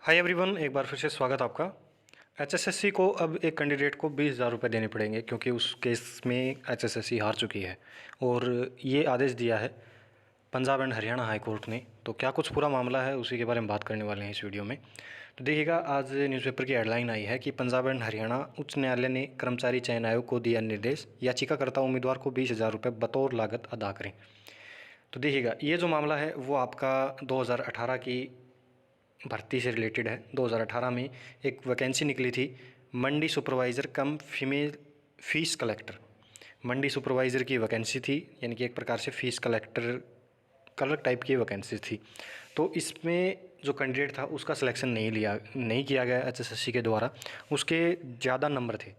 Hi everyone, एक बार फिर से स्वागत आपका। एचएसएससी को अब एक कैंडिडेट को 20,000 रुपये देने पड़ेंगे क्योंकि उस केस में एचएसएससी हार चुकी है और ये आदेश दिया है Punjab and Haryana high court ने। तो क्या कुछ पूरा मामला है उसी के बारे में बात करने वाले हैं इस वीडियो में। तो देखिएगा, आज न्यूज़पेपर की हेडलाइन आई है कि पंजाब एंड हरियाणा उच्च न्यायालय ने कर्मचारी चयन आयोग को दिया निर्देश, याचिकाकर्ता उम्मीदवार को 20,000 रुपये बतौर लागत अदा करें। तो देखिएगा, ये जो मामला है वो आपका 2018 की भर्ती से रिलेटेड है। 2018 में एक वैकेंसी निकली थी मंडी सुपरवाइज़र कम फीमेल फ़ीस कलेक्टर। मंडी सुपरवाइज़र की वैकेंसी थी, यानी कि एक प्रकार से फ़ीस कलर टाइप की वैकेंसी थी। तो इसमें जो कैंडिडेट था उसका सिलेक्शन नहीं किया गया एचएसएससी के द्वारा। उसके ज़्यादा नंबर थे,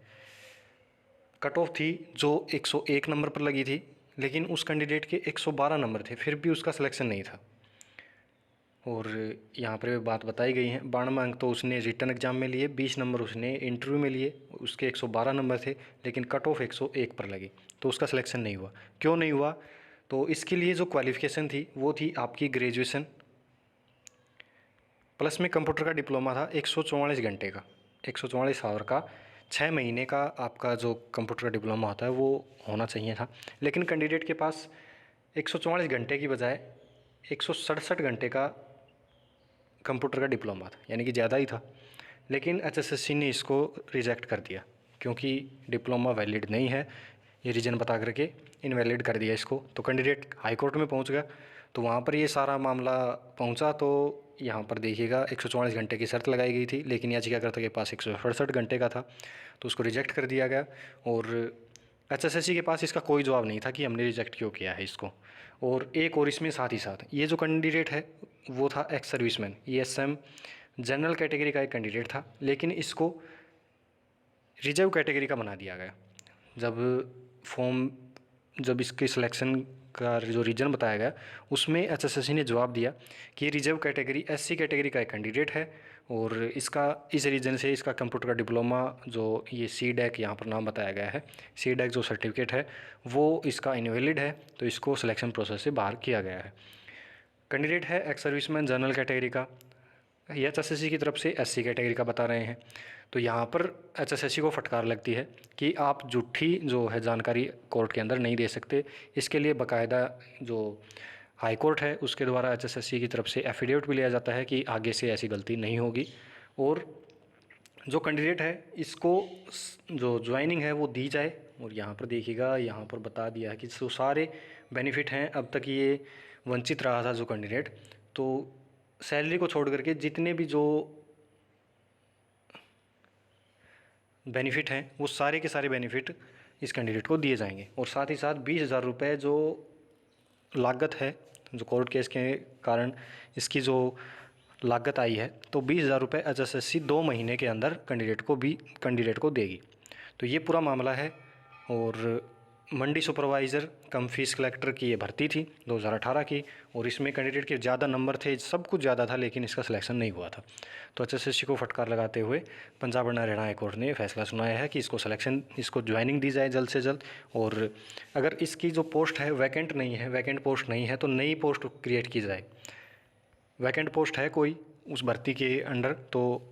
कट ऑफ थी जो 101 नंबर पर लगी थी, लेकिन उस कैंडिडेट के 112 नंबर थे, फिर भी उसका सिलेक्शन नहीं था। और यहाँ पर बात बताई गई है, 92 अंक तो उसने रिटर्न एग्ज़ाम में लिए, 20 नंबर उसने इंटरव्यू में लिए, उसके 112 नंबर थे, लेकिन कट ऑफ 101 पर लगी, तो उसका सिलेक्शन नहीं हुआ। क्यों नहीं हुआ? तो इसके लिए जो क्वालिफ़िकेशन थी वो थी आपकी ग्रेजुएशन प्लस में कंप्यूटर का डिप्लोमा था 144 घंटे का, 144 आवर का, 6 महीने का आपका जो कंप्यूटर का डिप्लोमा होता है वो होना चाहिए था। लेकिन कैंडिडेट के पास 144 घंटे की बजाय 167 घंटे का कंप्यूटर का डिप्लोमा था, यानी कि ज़्यादा ही था। लेकिन एचएसएससी ने इसको रिजेक्ट कर दिया क्योंकि डिप्लोमा वैलिड नहीं है, ये रीज़न बता करके इनवैलिड कर दिया इसको। तो कैंडिडेट हाई कोर्ट में पहुंच गया, तो वहाँ पर ये सारा मामला पहुंचा। तो यहाँ पर देखिएगा 144 घंटे की शर्त लगाई गई थी, लेकिन याचिकाकर्ता के पास 167 घंटे का था, तो उसको रिजेक्ट कर दिया गया। और एचएसएससी के पास इसका कोई जवाब नहीं था कि हमने रिजेक्ट क्यों किया है इसको। और एक और इसमें साथ ही साथ ये जो कैंडिडेट है वो था ex serviceman, ESM general category का एक कैंडिडेट था, लेकिन इसको रिजर्व कैटेगरी का बना दिया गया। जब इसके सिलेक्शन का जो रीजन बताया गया उसमें एचएसएससी ने जवाब दिया कि रिजर्व कैटेगरी एससी कैटेगरी का एक कैंडिडेट है और इसका इस रीजन से इसका कंप्यूटर का डिप्लोमा जो ये CDAC यहाँ पर नाम बताया गया है, CDAC जो सर्टिफिकेट है वो इसका इनवैलिड है, तो इसको सिलेक्शन प्रोसेस से बाहर किया गया है। कैंडिडेट है एक्स सर्विसमैन जनरल कैटेगरी का, ये एचएसएससी की तरफ से एससी कैटेगरी का बता रहे हैं। तो यहाँ पर एचएसएससी को फटकार लगती है कि आप झूठी जो है जानकारी कोर्ट के अंदर नहीं दे सकते। इसके लिए बाकायदा जो हाई कोर्ट है उसके द्वारा एचएसएससी की तरफ से एफिडेविट भी लिया जाता है कि आगे से ऐसी गलती नहीं होगी। और जो कैंडिडेट है इसको जो ज्वाइनिंग है वो दी जाए। और यहाँ पर देखिएगा, यहाँ पर बता दिया है कि जो सारे बेनिफिट हैं, अब तक ये वंचित रहा था जो कैंडिडेट, तो सैलरी को छोड़ करके जितने भी जो बेनिफिट हैं वो सारे के सारे बेनिफिट इस कैंडिडेट को दिए जाएंगे। और साथ ही साथ 20,000 रुपये जो लागत है, जो कोर्ट केस के कारण इसकी जो लागत आई है, तो 20,000 रुपये एचएसएससी 2 महीने के अंदर कैंडिडेट को देगी। तो ये पूरा मामला है। और मंडी सुपरवाइज़र कम फीस कलेक्टर की ये भर्ती थी 2018 की, और इसमें कैंडिडेट के ज़्यादा नंबर थे, सब कुछ ज़्यादा था, लेकिन इसका सिलेक्शन नहीं हुआ था। तो एचएसएससी को फटकार लगाते हुए Punjab and Haryana high court ने फैसला सुनाया है कि इसको ज्वाइनिंग दी जाए जल्द से जल्द। और अगर इसकी जो पोस्ट है वैकेंट पोस्ट नहीं है तो नई पोस्ट क्रिएट की जाए। वैकेंट पोस्ट है कोई उस भर्ती के अंडर तो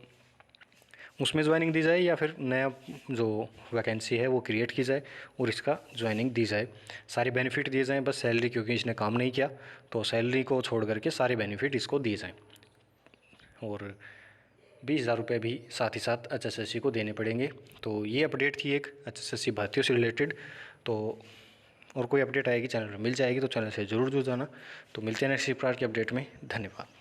उसमें ज्वाइनिंग दी जाए, या फिर नया जो वैकेंसी है वो क्रिएट की जाए और इसका ज्वाइनिंग दी जाए। सारे बेनिफिट दिए जाएं, बस सैलरी क्योंकि इसने काम नहीं किया तो सैलरी को छोड़ करके सारे बेनिफिट इसको दिए जाएं। और 20,000 रुपये भी साथ ही साथ एचएसएससी को देने पड़ेंगे। तो ये अपडेट थी एक एचएसएससी भर्तियों से रिलेटेड। तो और कोई अपडेट आएगी चैनल पर मिल जाएगी, तो चैनल से ज़रूर जुड़ जाना। तो मिलते हैं नेक्स्ट प्रकार की अपडेट में। धन्यवाद।